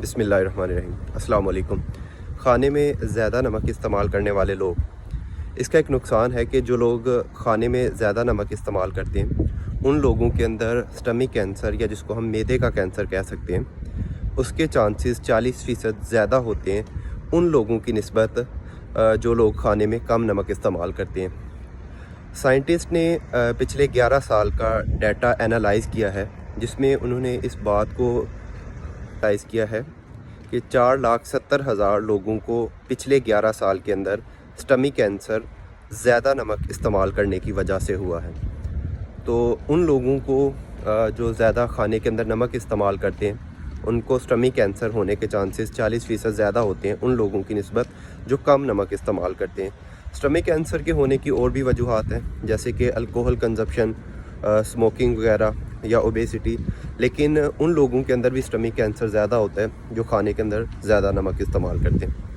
बिस्मिल्लाहिर्रहमानिर्रहीम। अस्सलाम वालेकुम। खाने में ज़्यादा नमक इस्तेमाल करने वाले लोग, इसका एक नुकसान है कि जो लोग खाने में ज़्यादा नमक इस्तेमाल करते हैं उन लोगों के अंदर स्टमक कैंसर या जिसको हम मैदे का कैंसर कह सकते हैं, उसके चांसेस 40% ज़्यादा होते हैं उन लोगों की निस्बत जो लोग खाने में कम नमक इस्तेमाल करते हैं। साइंटिस्ट ने पिछले 11 साल का डाटा एनालाइज़ किया है, जिसमें उन्होंने इस बात को एनालाइज़ किया है कि 4,70,000 लोगों को पिछले 11 साल के अंदर स्टमक कैंसर ज़्यादा नमक इस्तेमाल करने की वजह से हुआ है। तो उन लोगों को जो ज़्यादा खाने के अंदर नमक इस्तेमाल करते हैं उनको स्टमक कैंसर होने के चांसेस 40% ज़्यादा होते हैं उन लोगों की निस्बत जो कम नमक इस्तेमाल करते हैं। स्टमक कैंसर के होने की और भी वजूहात हैं, जैसे कि अल्कोहल कंजप्शन, स्मोकिंग वगैरह या ओबेसिटी, लेकिन उन लोगों के अंदर भी स्टमक कैंसर ज़्यादा होता है जो खाने के अंदर ज़्यादा नमक इस्तेमाल करते हैं।